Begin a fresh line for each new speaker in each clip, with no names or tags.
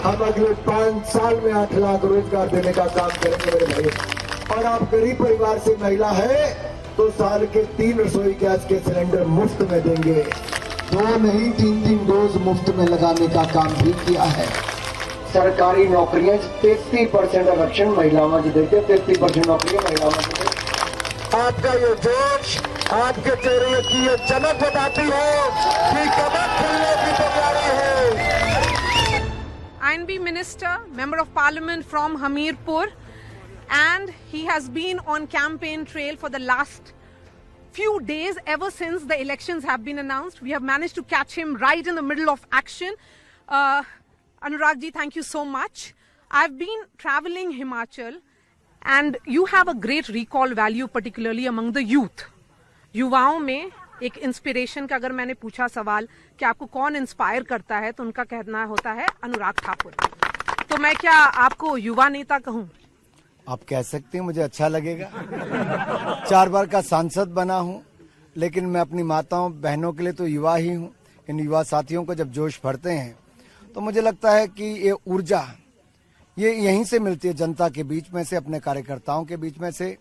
हम अगले 5 साल में 8 लाख रोजगार देने का काम करेंगे मेरे भाई। और आप गरीब परिवार से महिला है तो साल के 3 रसोई गैस के सिलेंडर मुफ्त में देंगे। 2 नहीं 3 डोज मुफ्त में लगाने का काम भी किया है। सरकारी नौकरियां 33% आरक्षण महिलाओं में देते, 33% नौकरियां महिलाओं में देते। आपका ये जोश, आपके चेहरे की ये चमक बताती है कि कमर खुलने की तैयारी है।
INB Minister, Member of Parliament from Hamirpur, and he has been on campaign trail for the last few days, ever since the elections have been announced. We have managed to catch him right in the middle of action. Anurag ji, thank you so much. I've been traveling Himachal, and you have a great recall value, particularly among the youth. युवाओं में एक inspiration का अगर मैंने पूछा सवाल कि आपको कौन इंस्पायर करता है, तो उनका कहना होता है अनुराग ठाकुर। तो मैं क्या आपको युवा नेता कहूं?
आप कह सकते हैं, मुझे अच्छा लगेगा। 4 बार का सांसद बना हूं, लेकिन मैं अपनी माताओं बहनों के लिए तो युवा ही हूं। इन युवा साथियों को जब जोश भरते हैं तो मुझे लगता है कि ये ऊर्जा ये यहीं से मिलती है, जनता के बीच में से, अपने कार्यकर्ताओं के बीच में से।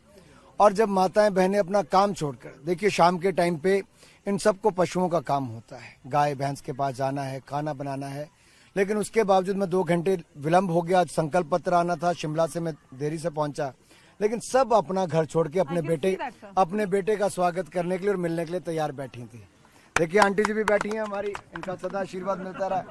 और जब माताएं बहनें अपना काम छोड़कर, देखिए शाम के टाइम पे इन सबको पशुओं का काम होता है, गाय भैंस के पास जाना है, खाना बनाना है, लेकिन उसके बावजूद मैं 2 घंटे विलंब हो गया। संकल्प पत्र आना था, शिमला से मैं देरी से पहुंचा, लेकिन सब अपना घर छोड़ के अपने बेटे का स्वागत करने के लिए और मिलने के लिए तैयार बैठी थी। देखिए आंटी जी भी बैठी हैं हमारी, इनका सदा आशीर्वाद मिलता रहा।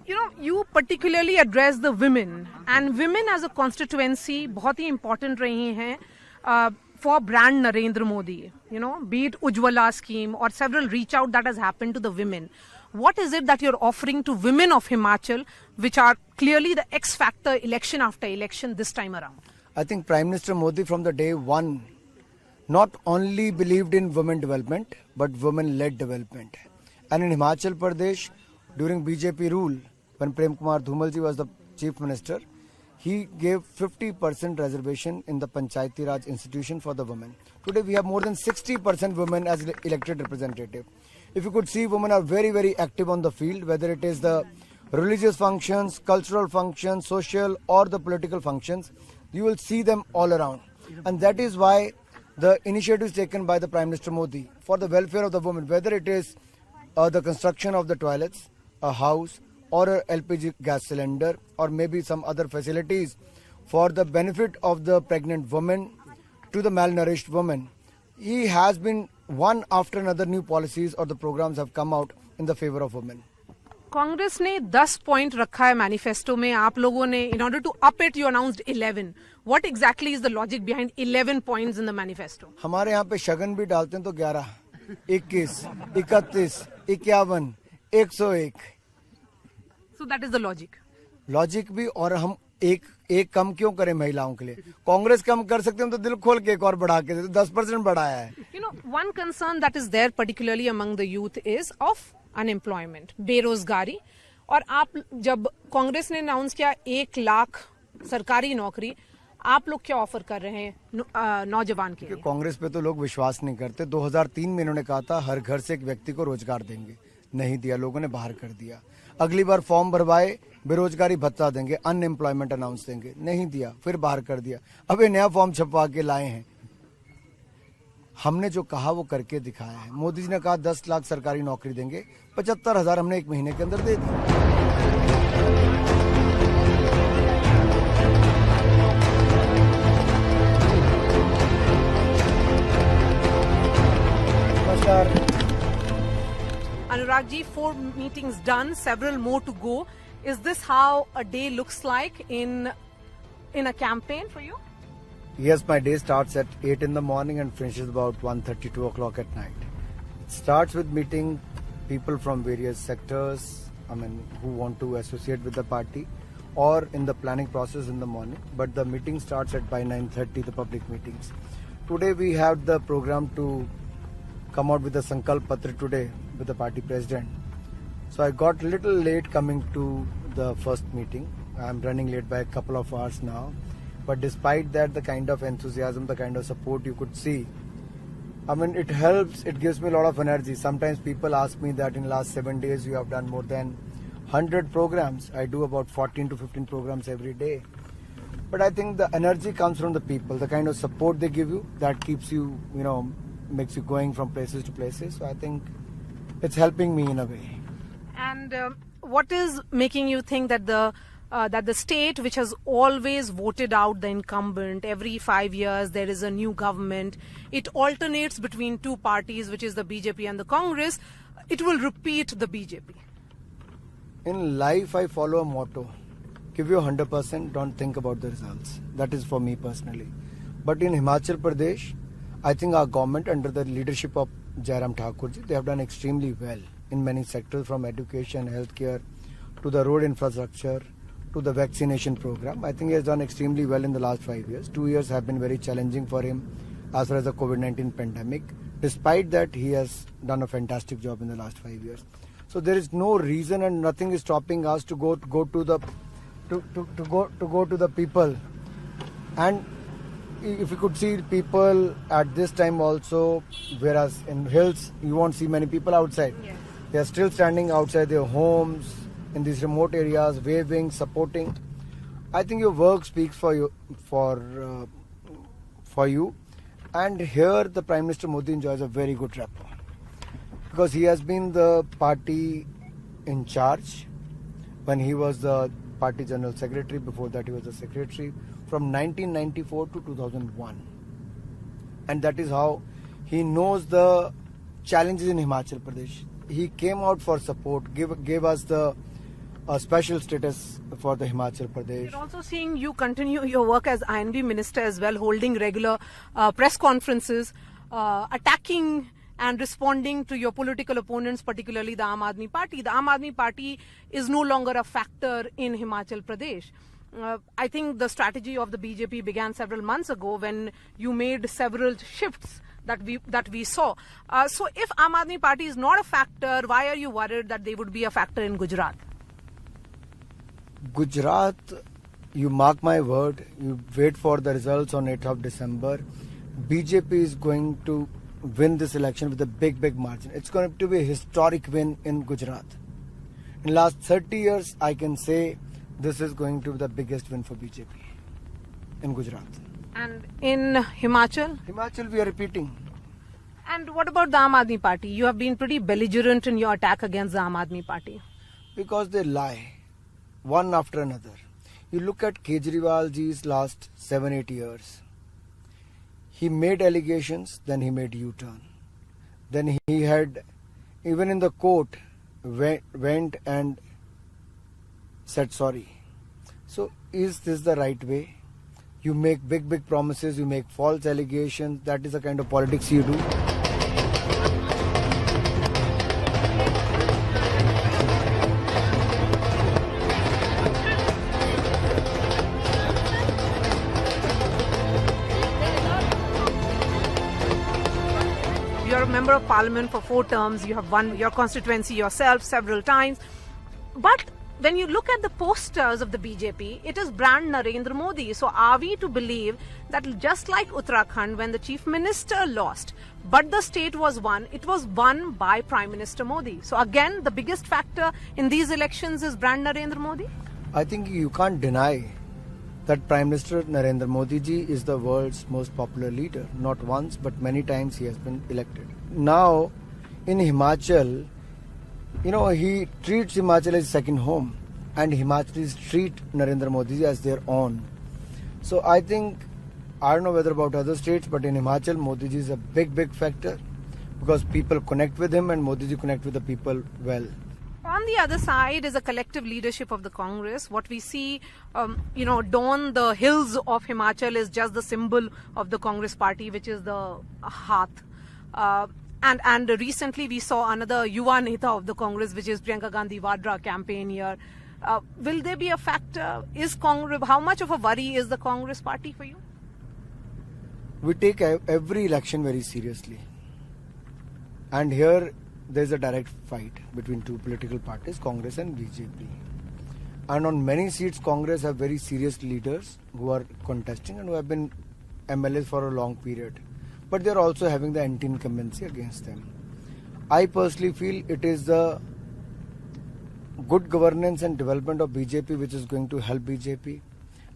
You know, you particularly address the women, and women as a constituency बहुत ही important रही हैं for brand Narendra Modi. You know, be it Ujjwala scheme or several reach out that has happened to the women. What is it that you're offering to women of Himachal, which are clearly the X factor election after election this time around?
I think Prime Minister Modi from the day one not only believed in women development, but women-led development. And in Himachal Pradesh, during BJP rule, when Prem Kumar Dhumal ji was the Chief Minister, he gave 50% reservation in the Panchayati Raj institution for the women. Today we have more than 60% women as elected representative. If you could see, women are very, very active on the field, whether it is the religious functions, cultural functions, social or the political functions, you will see them all around. And that is why the initiatives taken by the Prime Minister Modi for the welfare of the women, whether it is the construction of the toilets, a house, or a LPG gas cylinder, or maybe some other facilities for the benefit of the pregnant woman to the malnourished woman. He has been one after another new policies or the programs have come out in the favor of women.
Congress ने 10 point रखा है manifesto में, आप लोगों ने in order to up it you announced 11. What exactly is the logic behind 11 points in the manifesto?
हमारे यहाँ पे शगन भी डालते हैं तो 11, 21, 31, 51, 101.
So that is the logic.
Logic भी, और हम एक कम क्यों करें महिलाओं के लिए? कांग्रेस कम कर सकते हैं तो दिल खोल के एक और बढ़ा के 10% बढ़ाया है.
You know, one concern that is there particularly among the youth is of unemployment, बेरोजगारी. और आप जब कांग्रेस ने अनाउंस किया 1 लाख सरकारी नौकरी, आप लोग क्या ऑफर कर रहे हैं नौजवान के लिए?
कांग्रेस पे तो लोग विश्वास नहीं करते. 2003 में इन्होंने कहा था हर घर से एक व्यक्ति को रोजगार देंगे, नहीं दिया, लोगों ने बाहर कर दिया. अगली बार फॉर्म भरवाए, बेरोजगारी भत्ता देंगे, अनएम्प्लॉयमेंट अनाउंस देंगे, नहीं दिया, फिर बाहर कर दिया. अब ये नया फॉर्म छपवा के लाए हैं. हमने जो कहा वो करके दिखाया है. मोदी जी ने कहा 10 लाख सरकारी नौकरी देंगे, 75,000 हमने 1 महीने के अंदर दे दी.
Anurag ji, 4 meetings done, several more to go. Is this how a day looks like in a campaign for you?
Yes, my day starts at 8 in the morning and finishes about 1:30, 2 o'clock at night. It starts with meeting people from various sectors, who want to associate with the party, or in the planning process in the morning. But the meeting starts by 9:30, the public meetings. Today we have the program to come out with the Sankalp Patra today with the party president. So I got a little late coming to the first meeting. I'm running late by a couple of hours now. But despite that, the kind of enthusiasm, the kind of support you could see, it helps, it gives me a lot of energy. Sometimes people ask me that in the last 7 days you have done more than 100 programs. I do about 14 to 15 programs every day. But I think the energy comes from the people, the kind of support they give you that keeps you, makes you going from places to places. So I think it's helping me in a way.
And what is making you think that the state, which has always voted out the incumbent, every 5 years there is a new government, it alternates between two parties, which is the BJP and the Congress, it will repeat the BJP?
In life, I follow a motto: give you 100%, don't think about the results. That is for me personally. But in Himachal Pradesh, I think our government, under the leadership of Jairam Thakur ji, they have done extremely well in many sectors, from education, healthcare, to the road infrastructure, to the vaccination program. I think he has done extremely well in the last 5 years. 2 years have been very challenging for him as far as the COVID-19 pandemic. Despite that, he has done a fantastic job in the last 5 years. So there is no reason and nothing is stopping us to go to the people. And if you could see people at this time also, whereas in hills you won't see many people outside.
Yes.
They are still standing outside their homes in these remote areas, waving, supporting. I think your work speaks for you. And here the Prime Minister Modi enjoys a very good rapport, because he has been the party in charge when he was the party general secretary. Before that, he was the secretary from 1994 to 2001. And that is how he knows the challenges in Himachal Pradesh. He came out for support, gave us the special status for the Himachal Pradesh.
We're also seeing you continue your work as INB minister as well, holding regular press conferences, attacking and responding to your political opponents, particularly the Aam Aadmi Party. The Aam Aadmi Party is no longer a factor in Himachal Pradesh. I think the strategy of the BJP began several months ago when you made several shifts that we saw. So if Aam Aadmi Party is not a factor, why are you worried that they would be a factor in Gujarat?
Gujarat, you mark my word, you wait for the results on 8th of December. BJP is going to win this election with a big margin. It's going to be a historic win in Gujarat. In the last 30 years, I can say this is going to be the biggest win for BJP in Gujarat.
And in Himachal?
Himachal, we are repeating.
And what about the Aam Aadmi Party? You have been pretty belligerent in your attack against the Aam Aadmi Party.
Because they lie, one after another. You look at Kejriwal ji's last 7-8 years. He made allegations, then he made U-turn. Then he had, even in the court, went and said sorry. So is this the right way? You make big promises, you make false allegations. That is the kind of politics you do.
You're a member of parliament for 4 terms. You have won your constituency yourself several times. But when you look at the posters of the BJP, it is brand Narendra Modi. So are we to believe that just like Uttarakhand, when the chief minister lost, but the state was won, it was won by Prime Minister Modi? So again, the biggest factor in these elections is brand Narendra Modi?
I think you can't deny that Prime Minister Narendra Modi ji is the world's most popular leader. Not once, but many times he has been elected. Now, in Himachal, he treats Himachal as second home, and Himachalis treat Narendra Modi ji as their own. So I think, I don't know whether about other states, but in Himachal, Modi ji is a big factor, because people connect with him and Modi ji connect with the people well.
On the other side is a collective leadership of the Congress. What we see, down the hills of Himachal is just the symbol of the Congress party, which is the Haath. And recently we saw another Yuva Neta of the Congress, which is Priyanka Gandhi Vadra campaign here. Will there be a factor? How much of a worry is the Congress party for you?
We take every election very seriously. And here there is a direct fight between two political parties, Congress and BJP. And on many seats, Congress have very serious leaders who are contesting and who have been MLAs for a long period. But they are also having the anti-incumbency against them. I personally feel it is the good governance and development of BJP, which is going to help BJP,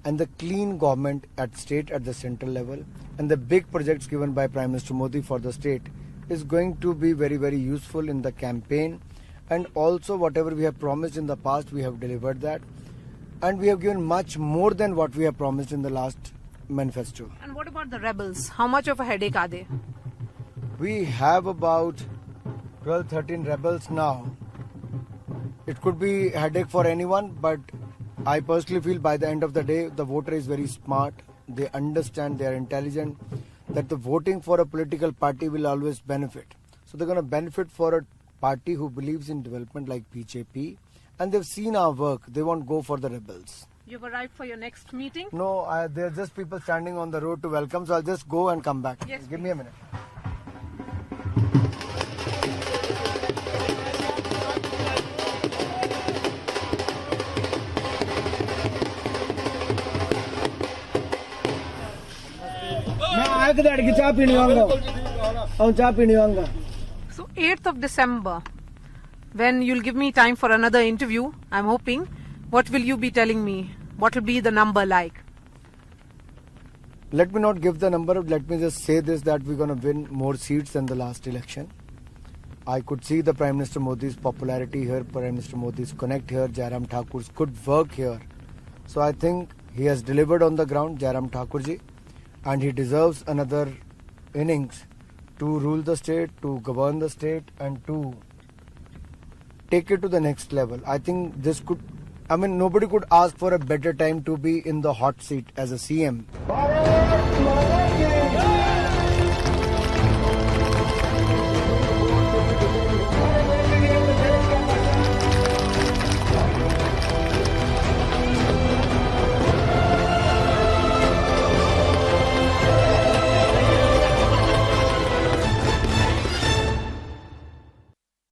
and the clean government at state, at the central level, and the big projects given by Prime Minister Modi for the state is going to be very, very useful in the campaign. And also whatever we have promised in the past, we have delivered that. And we have given much more than what we have promised in the last manifesto.
And what about the rebels? How much of a headache are they?
We have about 12-13 rebels now. It could be a headache for anyone, but I personally feel by the end of the day, the voter is very smart. They understand, they are intelligent, that the voting for a political party will always benefit. So they're going to benefit for a party who believes in development like BJP, and they've seen our work. They won't go for the rebels.
You've arrived for your next meeting?
No, there are just people standing on the road to welcome, so I'll just go and come back.
Yes,
Give me a minute.
So 8th of December, when you'll give me time for another interview, I'm hoping, what will you be telling me? What will be the number like?
Let me not give the number, let me just say this, that we're going to win more seats than the last election. I could see the Prime Minister Modi's popularity here, Prime Minister Modi's connect here, Jairam Thakur's good work here. So I think he has delivered on the ground, Jairam Thakurji, and he deserves another innings to rule the state, to govern the state, and to take it to the next level. I think this could, nobody could ask for a better time to be in the hot seat as a CM.